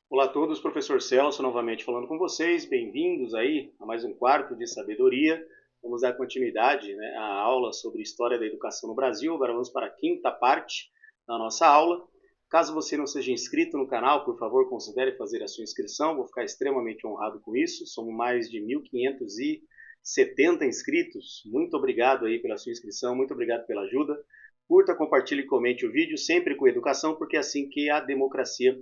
Olá a todos, professor Celso novamente falando com vocês, bem-vindos aí a mais um quarto de sabedoria. Vamos dar continuidade, né, à aula sobre História da Educação no Brasil. Agora vamos para a quinta parte da nossa aula. Caso você não seja inscrito no canal, por favor, considere fazer a sua inscrição, vou ficar extremamente honrado com isso. Somos mais de 1.570 inscritos. Muito obrigado aí pela sua inscrição, muito obrigado pela ajuda. Curta, compartilhe e comente o vídeo, sempre com educação, porque é assim que a democracia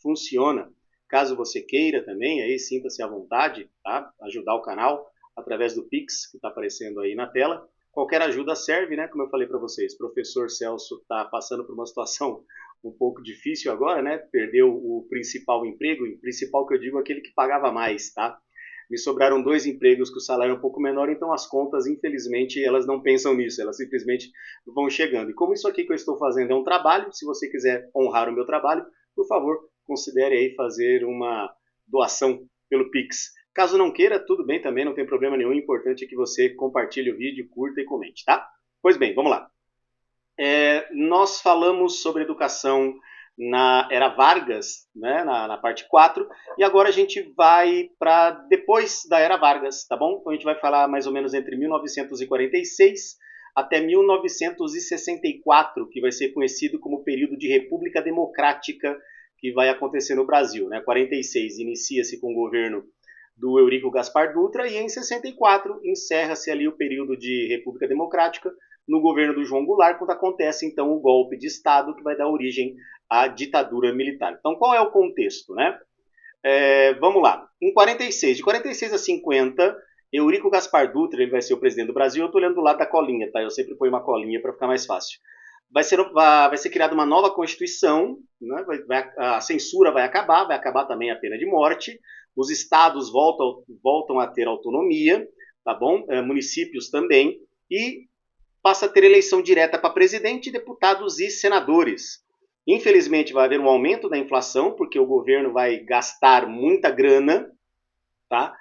funciona. Caso você queira também, aí sinta-se à vontade, tá? Ajudar o canal através do Pix, que está aparecendo aí na tela. Qualquer ajuda serve, né? Como eu falei para vocês, o professor Celso está passando por uma situação um pouco difícil agora, né? Perdeu o principal emprego, e principal que eu digo, aquele que pagava mais, tá? Me sobraram 2 empregos que o salário é um pouco menor, então as contas, infelizmente, elas não pensam nisso, elas simplesmente vão chegando. E como isso aqui que eu estou fazendo é um trabalho, se você quiser honrar o meu trabalho, por favor, considere aí fazer uma doação pelo Pix. Caso não queira, tudo bem também, não tem problema nenhum. O importante é que você compartilhe o vídeo, curta e comente, tá? Pois bem, vamos lá. Nós falamos sobre educação na Era Vargas, né, na parte 4, e agora a gente vai para depois da Era Vargas, tá bom? Então a gente vai falar mais ou menos entre 1946 até 1964, que vai ser conhecido como período de República Democrática que vai acontecer no Brasil, né? 46 inicia-se com o governo do Eurico Gaspar Dutra e em 64 encerra-se ali o período de República Democrática no governo do João Goulart, quando acontece então o golpe de Estado que vai dar origem à ditadura militar. Então qual é o contexto, né? Vamos lá. Em 46, de 46 a 50, Eurico Gaspar Dutra ele vai ser o presidente do Brasil. Eu estou olhando do lado da colinha, tá? Eu sempre ponho uma colinha para ficar mais fácil. Vai ser criada uma nova Constituição, né? A censura vai acabar também a pena de morte, os estados voltam a ter autonomia, tá bom? Municípios também, e passa a ter eleição direta para presidente, deputados e senadores. Infelizmente vai haver um aumento da inflação, porque o governo vai gastar muita grana, tá?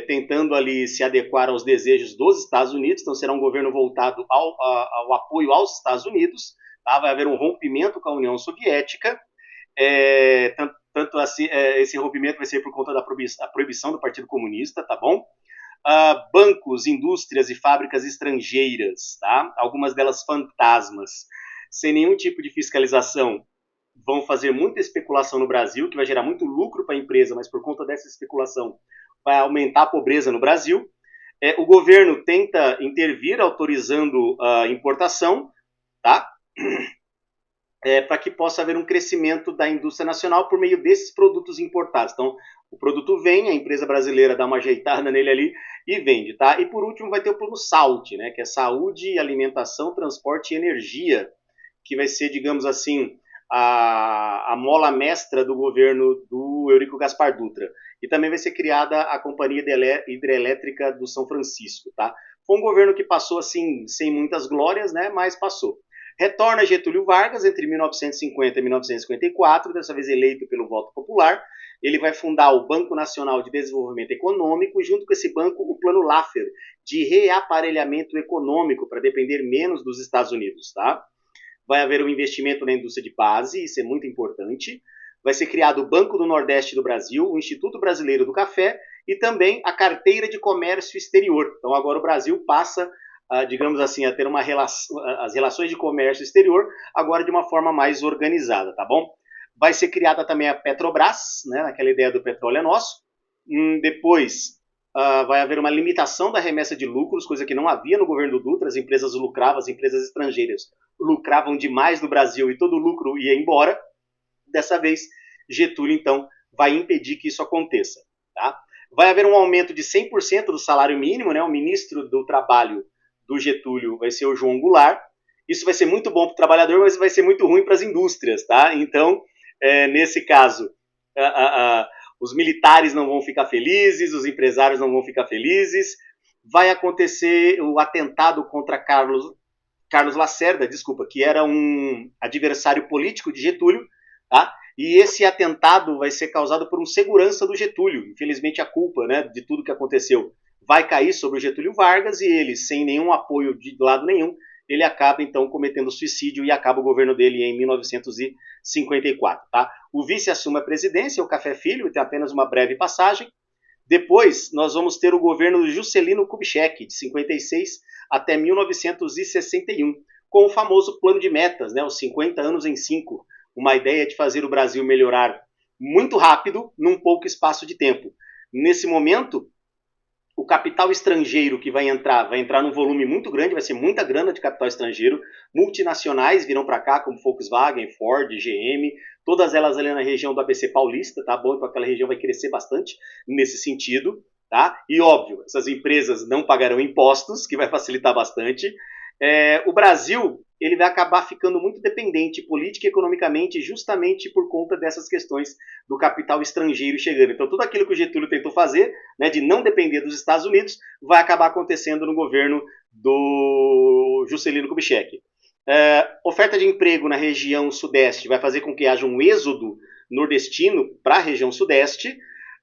Tentando ali se adequar aos desejos dos Estados Unidos, então será um governo voltado ao apoio aos Estados Unidos, tá? Vai haver um rompimento com a União Soviética, tanto assim, esse rompimento vai ser por conta da proibição do Partido Comunista, tá bom? Bancos, indústrias e fábricas estrangeiras, tá? Algumas delas fantasmas, sem nenhum tipo de fiscalização, vão fazer muita especulação no Brasil, que vai gerar muito lucro para a empresa, mas por conta dessa especulação vai aumentar a pobreza no Brasil. O governo tenta intervir autorizando a importação, tá? Para que possa haver um crescimento da indústria nacional por meio desses produtos importados. Então, o produto vem, a empresa brasileira dá uma ajeitada nele ali e vende, tá? E por último vai ter o plano SAUT, né? Que é Saúde, Alimentação, Transporte e Energia, que vai ser, digamos assim, a mola mestra do governo do Eurico Gaspar Dutra. E também vai ser criada a Companhia Hidrelétrica do São Francisco, tá? Foi um governo que passou, assim, sem muitas glórias, né? Mas passou. Retorna Getúlio Vargas entre 1950 e 1954, dessa vez eleito pelo voto popular. Ele vai fundar o Banco Nacional de Desenvolvimento Econômico e junto com esse banco o Plano Laffer, de reaparelhamento econômico para depender menos dos Estados Unidos, tá? Vai haver um investimento na indústria de base, isso é muito importante. Vai ser criado o Banco do Nordeste do Brasil, o Instituto Brasileiro do Café e também a Carteira de Comércio Exterior. Então agora o Brasil passa, digamos assim, a ter as relações de comércio exterior agora de uma forma mais organizada, tá bom? Vai ser criada também a Petrobras, né, naquela ideia do petróleo é nosso. Depois vai haver uma limitação da remessa de lucros, coisa que não havia no governo do Dutra. As empresas lucravam, as empresas estrangeiras lucravam demais no Brasil e todo o lucro ia embora. Dessa vez, Getúlio, então, vai impedir que isso aconteça, tá? Vai haver um aumento de 100% do salário mínimo, né? O ministro do Trabalho do Getúlio vai ser o João Goulart. Isso vai ser muito bom para o trabalhador, mas vai ser muito ruim para as indústrias, tá? Então, nesse caso, os militares não vão ficar felizes, os empresários não vão ficar felizes. Vai acontecer o atentado contra Carlos Lacerda, que era um adversário político de Getúlio, tá? E esse atentado vai ser causado por um segurança do Getúlio. Infelizmente, a culpa, né, de tudo que aconteceu vai cair sobre o Getúlio Vargas e ele, sem nenhum apoio de lado nenhum, ele acaba então cometendo suicídio e acaba o governo dele em 1954. Tá? O vice assume a presidência, o Café Filho, e tem apenas uma breve passagem. Depois nós vamos ter o governo do Juscelino Kubitschek, de 56 até 1961, com o famoso plano de metas, né, os 50 anos em 5, uma ideia de fazer o Brasil melhorar muito rápido, num pouco espaço de tempo. Nesse momento, o capital estrangeiro que vai entrar num volume muito grande, vai ser muita grana de capital estrangeiro, multinacionais virão para cá, como Volkswagen, Ford, GM, todas elas ali na região do ABC Paulista, tá bom? Então aquela região vai crescer bastante nesse sentido, tá? E óbvio, essas empresas não pagarão impostos, que vai facilitar bastante. O Brasil, ele vai acabar ficando muito dependente política e economicamente justamente por conta dessas questões do capital estrangeiro chegando. Então tudo aquilo que o Getúlio tentou fazer, né, de não depender dos Estados Unidos, vai acabar acontecendo no governo do Juscelino Kubitschek. Oferta de emprego na região sudeste vai fazer com que haja um êxodo nordestino para a região sudeste.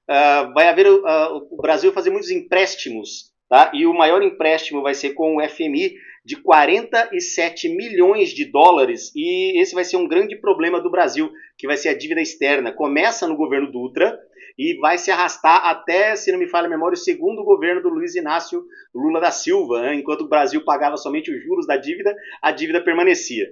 Vai haver o Brasil fazer muitos empréstimos, tá? E o maior empréstimo vai ser com o FMI de 47 milhões de dólares, e esse vai ser um grande problema do Brasil, que vai ser a dívida externa. Começa no governo Dutra e vai se arrastar até, se não me falha a memória, o segundo governo do Luiz Inácio Lula da Silva, né? Enquanto o Brasil pagava somente os juros da dívida, a dívida permanecia.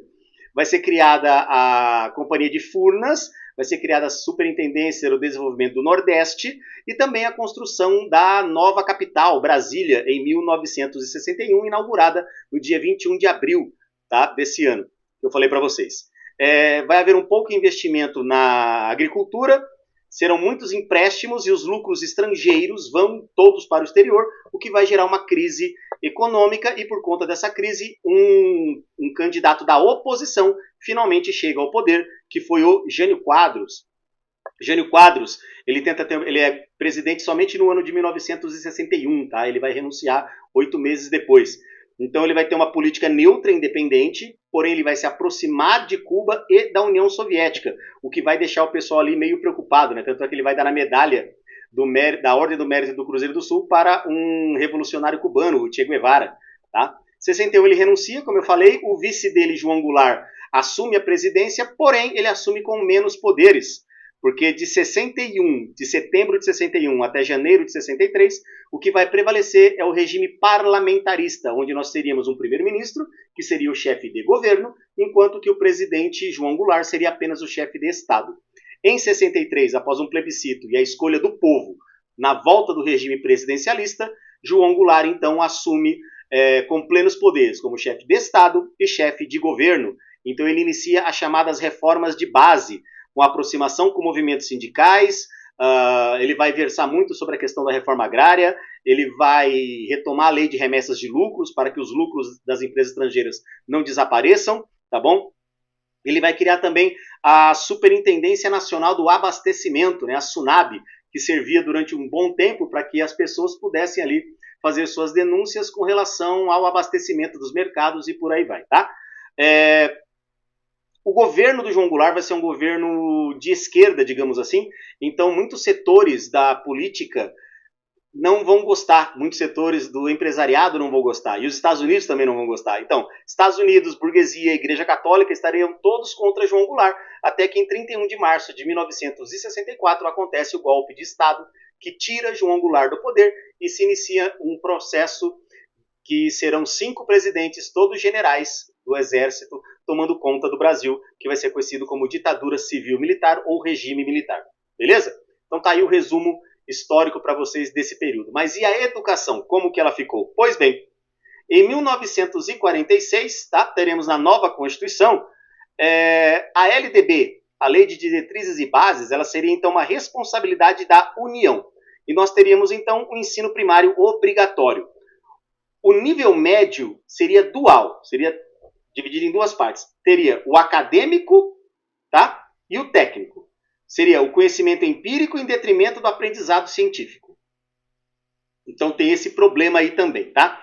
Vai ser criada a Companhia de Furnas, vai ser criada a Superintendência do Desenvolvimento do Nordeste e também a construção da nova capital, Brasília, em 1961, inaugurada no dia 21 de abril, tá, desse ano, que eu falei para vocês. Vai haver um pouco de investimento na agricultura, serão muitos empréstimos e os lucros estrangeiros vão todos para o exterior, o que vai gerar uma crise econômica e, por conta dessa crise, um candidato da oposição finalmente chega ao poder, que foi o Jânio Quadros. Jânio Quadros, ele é presidente somente no ano de 1961, tá? Ele vai renunciar 8 meses depois. Então ele vai ter uma política neutra e independente, porém ele vai se aproximar de Cuba e da União Soviética, o que vai deixar o pessoal ali meio preocupado, né? Tanto é que ele vai dar a medalha da Ordem do Mérito do Cruzeiro do Sul para um revolucionário cubano, o Che Guevara, tá? Em 61 ele renuncia, como eu falei, o vice dele, João Goulart, assume a presidência, porém ele assume com menos poderes, porque de setembro de 61 até janeiro de 63, o que vai prevalecer é o regime parlamentarista, onde nós teríamos um primeiro-ministro, que seria o chefe de governo, enquanto que o presidente João Goulart seria apenas o chefe de Estado. Em 63, após um plebiscito e a escolha do povo na volta do regime presidencialista, João Goulart então assume com plenos poderes como chefe de Estado e chefe de governo. Então ele inicia as chamadas reformas de base, com aproximação com movimentos sindicais, ele vai versar muito sobre a questão da reforma agrária, ele vai retomar a lei de remessas de lucros para que os lucros das empresas estrangeiras não desapareçam, tá bom? Ele vai criar também a Superintendência Nacional do Abastecimento, né, a SUNAB, que servia durante um bom tempo para que as pessoas pudessem ali fazer suas denúncias com relação ao abastecimento dos mercados e por aí vai, tá? O governo do João Goulart vai ser um governo de esquerda, digamos assim, então muitos setores da política não vão gostar, muitos setores do empresariado não vão gostar, e os Estados Unidos também não vão gostar. Então, Estados Unidos, burguesia e Igreja Católica estariam todos contra João Goulart, até que em 31 de março de 1964 acontece o golpe de Estado, que tira João Goulart do poder e se inicia um processo que serão 5 presidentes, todos generais do Exército, tomando conta do Brasil, que vai ser conhecido como ditadura civil-militar ou regime militar. Beleza? Então tá aí o resumo histórico para vocês desse período. Mas e a educação? Como que ela ficou? Pois bem, em 1946, tá, teremos na nova Constituição a LDB, a Lei de Diretrizes e Bases, ela seria então uma responsabilidade da União. E nós teríamos então o ensino primário obrigatório. O nível médio seria dual, seria dividido em 2 partes. Teria o acadêmico, tá, e o técnico. Seria o conhecimento empírico em detrimento do aprendizado científico. Então tem esse problema aí também, tá?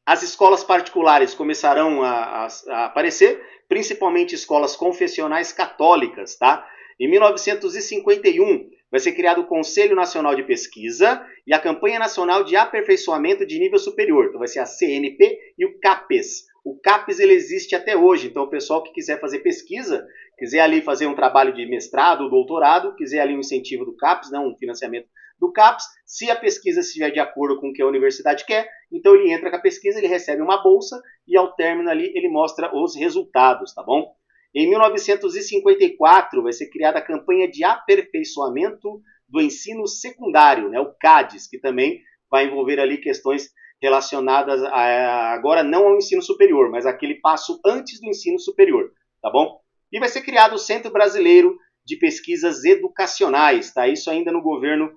As escolas particulares começarão a aparecer, principalmente escolas confessionais católicas, tá? Em 1951 vai ser criado o Conselho Nacional de Pesquisa e a Campanha Nacional de Aperfeiçoamento de Nível Superior. Então vai ser a CNP e o CAPES. O CAPES ele existe até hoje, então o pessoal que quiser fazer pesquisa, quiser ali fazer um trabalho de mestrado, doutorado, quiser ali um incentivo do CAPES, não, um financiamento do CAPES, se a pesquisa estiver de acordo com o que a universidade quer, então ele entra com a pesquisa, ele recebe uma bolsa e ao término ali ele mostra os resultados, tá bom? Em 1954 vai ser criada a campanha de aperfeiçoamento do ensino secundário, né, o CADES, que também vai envolver ali questões relacionadas agora não ao ensino superior, mas aquele passo antes do ensino superior, tá bom? E vai ser criado o Centro Brasileiro de Pesquisas Educacionais, tá? Isso ainda no governo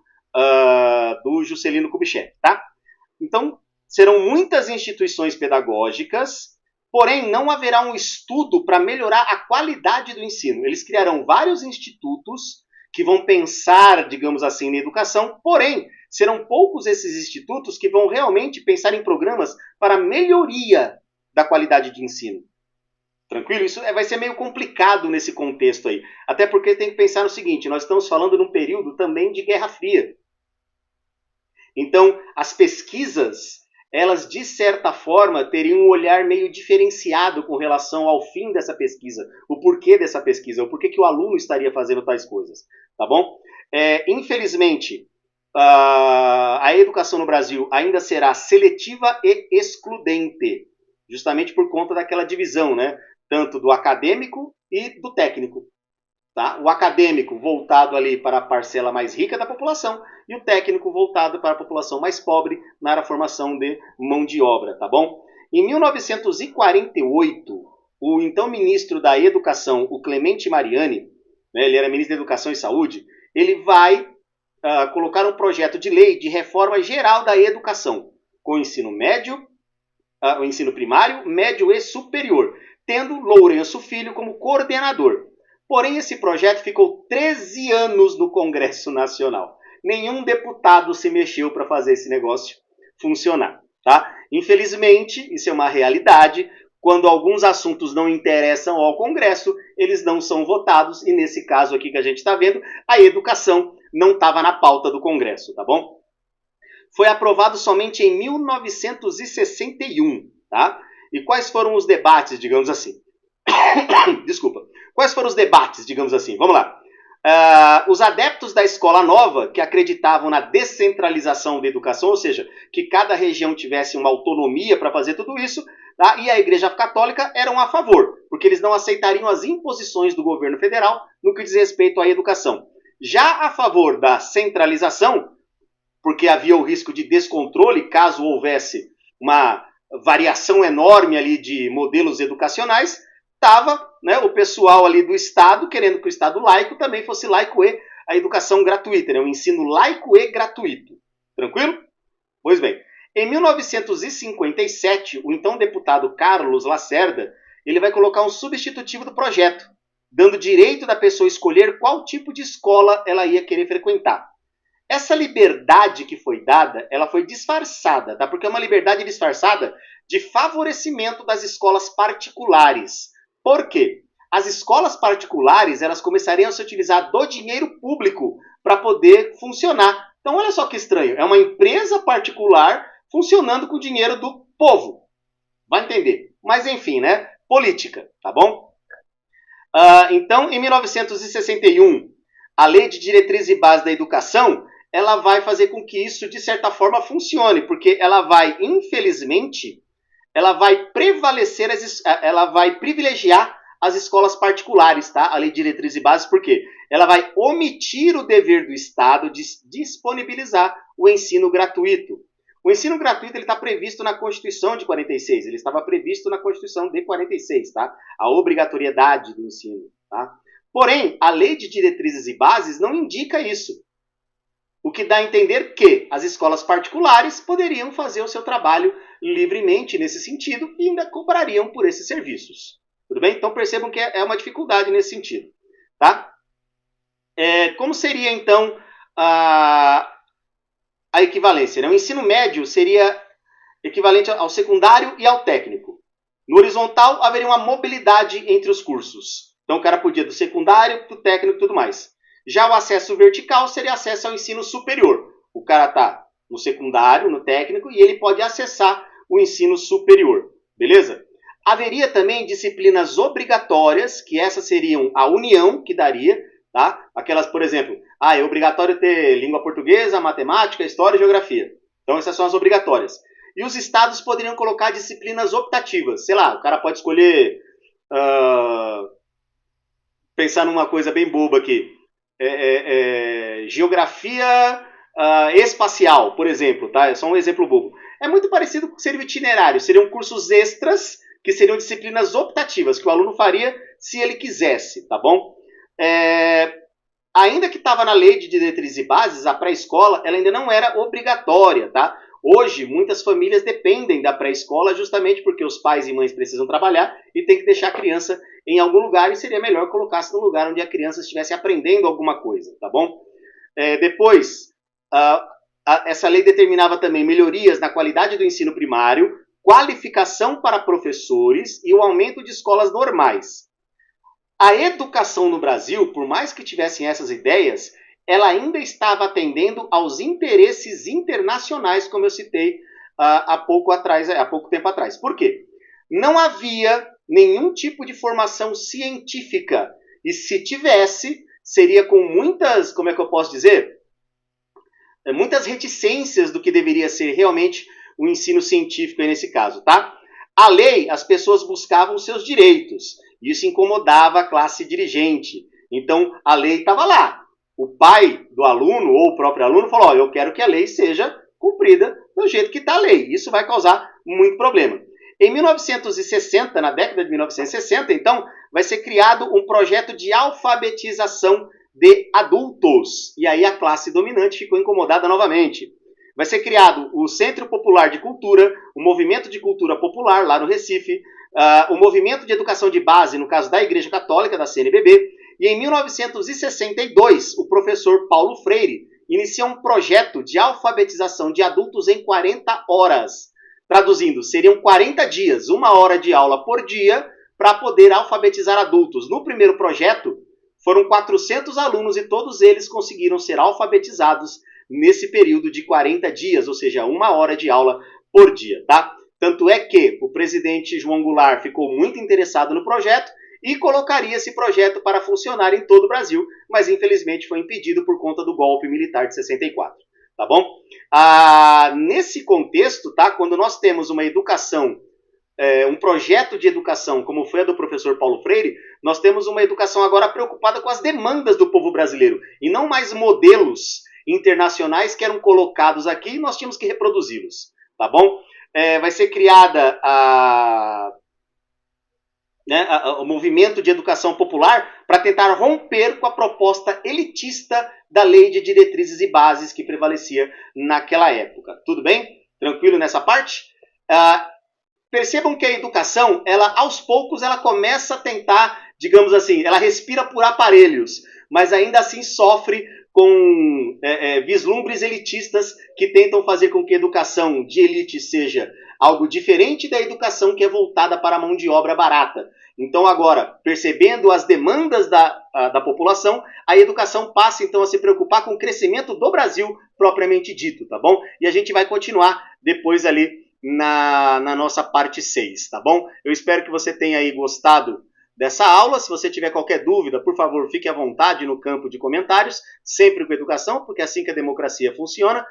do Juscelino Kubitschek, tá? Então, serão muitas instituições pedagógicas, porém não haverá um estudo para melhorar a qualidade do ensino. Eles criarão vários institutos que vão pensar, digamos assim, na educação, porém, serão poucos esses institutos que vão realmente pensar em programas para melhoria da qualidade de ensino. Tranquilo? Isso vai ser meio complicado nesse contexto aí. Até porque tem que pensar no seguinte, nós estamos falando num período também de Guerra Fria. Então, as pesquisas, elas de certa forma teriam um olhar meio diferenciado com relação ao fim dessa pesquisa, o porquê dessa pesquisa, o porquê que o aluno estaria fazendo tais coisas, tá bom? Infelizmente, a educação no Brasil ainda será seletiva e excludente, justamente por conta daquela divisão, né? Tanto do acadêmico e do técnico. Tá? O acadêmico voltado ali para a parcela mais rica da população e o técnico voltado para a população mais pobre na formação de mão de obra, tá bom? Em 1948, o então ministro da Educação, o Clemente Mariani, né, ele era ministro da Educação e Saúde, ele vai colocar um projeto de lei de reforma geral da educação, com o ensino médio, o ensino primário, médio e superior, tendo Lourenço Filho como coordenador. Porém, esse projeto ficou 13 anos no Congresso Nacional. Nenhum deputado se mexeu para fazer esse negócio funcionar. Tá? Infelizmente, isso é uma realidade. Quando alguns assuntos não interessam ao Congresso, eles não são votados. E nesse caso aqui que a gente está vendo, a educação não estava na pauta do Congresso, tá bom? Foi aprovado somente em 1961, tá? E quais foram os debates, digamos assim? Desculpa. Quais foram os debates, digamos assim? Vamos lá. Os adeptos da escola nova, que acreditavam na descentralização da educação, ou seja, que cada região tivesse uma autonomia para fazer tudo isso, tá? E a Igreja Católica eram a favor, porque eles não aceitariam as imposições do governo federal no que diz respeito à educação. Já a favor da centralização, porque havia o risco de descontrole caso houvesse uma variação enorme ali de modelos educacionais, estava, né, o pessoal ali do Estado querendo que o Estado laico também fosse laico e a educação gratuita, né, o ensino laico e gratuito. Tranquilo? Pois bem, em 1957, o então deputado Carlos Lacerda, ele vai colocar um substitutivo do projeto, dando direito da pessoa escolher qual tipo de escola ela ia querer frequentar. Essa liberdade que foi dada, ela foi disfarçada, tá? Porque é uma liberdade disfarçada de favorecimento das escolas particulares. Por quê? As escolas particulares, elas começariam a se utilizar do dinheiro público para poder funcionar. Então, olha só que estranho. É uma empresa particular funcionando com o dinheiro do povo. Vai entender. Mas, enfim, né? Política, tá bom? Então, em 1961, a Lei de Diretrizes e Bases da Educação, ela vai fazer com que isso, de certa forma, funcione, porque ela vai, infelizmente, ela vai prevalecer, ela vai privilegiar as escolas particulares, tá? A Lei de Diretrizes e Bases, por quê? Ela vai omitir o dever do Estado de disponibilizar o ensino gratuito. O ensino gratuito está previsto na Constituição de 46, ele estava previsto na Constituição de 46, tá? A obrigatoriedade do ensino, tá? Porém, a Lei de Diretrizes e Bases não indica isso. O que dá a entender que as escolas particulares poderiam fazer o seu trabalho livremente nesse sentido e ainda cobrariam por esses serviços. Tudo bem? Então percebam que é uma dificuldade nesse sentido. Tá? Como seria então a equivalência? Né? O ensino médio seria equivalente ao secundário e ao técnico. No horizontal haveria uma mobilidade entre os cursos. Então o cara podia do secundário para o técnico e tudo mais. Já o acesso vertical seria acesso ao ensino superior. O cara está no secundário, no técnico, e ele pode acessar o ensino superior, beleza? Haveria também disciplinas obrigatórias, que essas seriam a União que daria, tá? Aquelas, por exemplo, é obrigatório ter língua portuguesa, matemática, história e geografia. Então essas são as obrigatórias. E os estados poderiam colocar disciplinas optativas. Sei lá, o cara pode escolher... pensar numa coisa bem boba aqui. Geografia espacial, por exemplo, tá? É só um exemplo bobo. É muito parecido com o que seria o itinerário. Seriam cursos extras, que seriam disciplinas optativas, que o aluno faria se ele quisesse, tá bom? Ainda que estava na lei de diretrizes e bases, a pré-escola ela ainda não era obrigatória, tá? Hoje, muitas famílias dependem da pré-escola justamente porque os pais e mães precisam trabalhar e tem que deixar a criança em algum lugar, e seria melhor colocar-se no lugar onde a criança estivesse aprendendo alguma coisa, tá bom? Depois, essa lei determinava também melhorias na qualidade do ensino primário, qualificação para professores e o aumento de escolas normais. A educação no Brasil, por mais que tivessem essas ideias, ela ainda estava atendendo aos interesses internacionais, como eu citei há pouco tempo atrás. Por quê? Não havia nenhum tipo de formação científica. E se tivesse, seria com muitas, como é que eu posso dizer? Muitas reticências do que deveria ser realmente o ensino científico aí nesse caso, tá? A lei, as pessoas buscavam seus direitos. Isso incomodava a classe dirigente. Então, a lei estava lá. O pai do aluno ou o próprio aluno falou, eu quero que a lei seja cumprida do jeito que está a lei. Isso vai causar muito problema. Em 1960, na década de 1960, então, vai ser criado um projeto de alfabetização de adultos. E aí a classe dominante ficou incomodada novamente. Vai ser criado o Centro Popular de Cultura, o Movimento de Cultura Popular, lá no Recife, o Movimento de Educação de Base, no caso da Igreja Católica, da CNBB, e em 1962, o professor Paulo Freire inicia um projeto de alfabetização de adultos em 40 horas. Traduzindo, seriam 40 dias, 1 hora de aula por dia, para poder alfabetizar adultos. No primeiro projeto, foram 400 alunos e todos eles conseguiram ser alfabetizados nesse período de 40 dias, ou seja, 1 hora de aula por dia, tá? Tanto é que o presidente João Goulart ficou muito interessado no projeto e colocaria esse projeto para funcionar em todo o Brasil, mas infelizmente foi impedido por conta do golpe militar de 64, tá bom? Nesse contexto, tá? Quando nós temos uma educação, um projeto de educação, como foi a do professor Paulo Freire, nós temos uma educação agora preocupada com as demandas do povo brasileiro, e não mais modelos internacionais que eram colocados aqui e nós tínhamos que reproduzi-los, tá bom? Vai ser criada o movimento de educação popular para tentar romper com a proposta elitista da lei de diretrizes e bases que prevalecia naquela época. Tudo bem? Tranquilo nessa parte? Percebam que a educação, ela aos poucos, ela começa a tentar, digamos assim, ela respira por aparelhos, mas ainda assim sofre com vislumbres elitistas que tentam fazer com que a educação de elite seja algo diferente da educação que é voltada para a mão de obra barata. Então agora, percebendo as demandas da população, a educação passa então a se preocupar com o crescimento do Brasil propriamente dito, tá bom? E a gente vai continuar depois ali na nossa parte 6, tá bom? Eu espero que você tenha aí gostado dessa aula. Se você tiver qualquer dúvida, por favor, fique à vontade no campo de comentários, sempre com educação, porque é assim que a democracia funciona.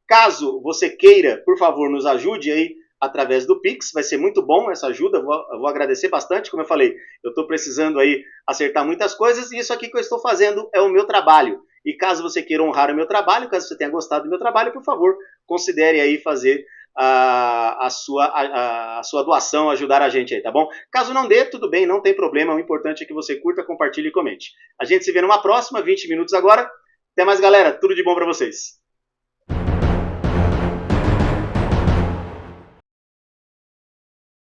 Caso você queira, por favor, nos ajude aí através do Pix, vai ser muito bom essa ajuda, eu vou agradecer bastante. Como eu falei, eu estou precisando aí acertar muitas coisas, e isso aqui que eu estou fazendo é o meu trabalho. E caso você queira honrar o meu trabalho, caso você tenha gostado do meu trabalho, por favor, considere aí fazer a sua doação, ajudar a gente aí, tá bom? Caso não dê, tudo bem, não tem problema, o importante é que você curta, compartilhe e comente. A gente se vê numa próxima, 20 minutos agora. Até mais, galera, tudo de bom para vocês.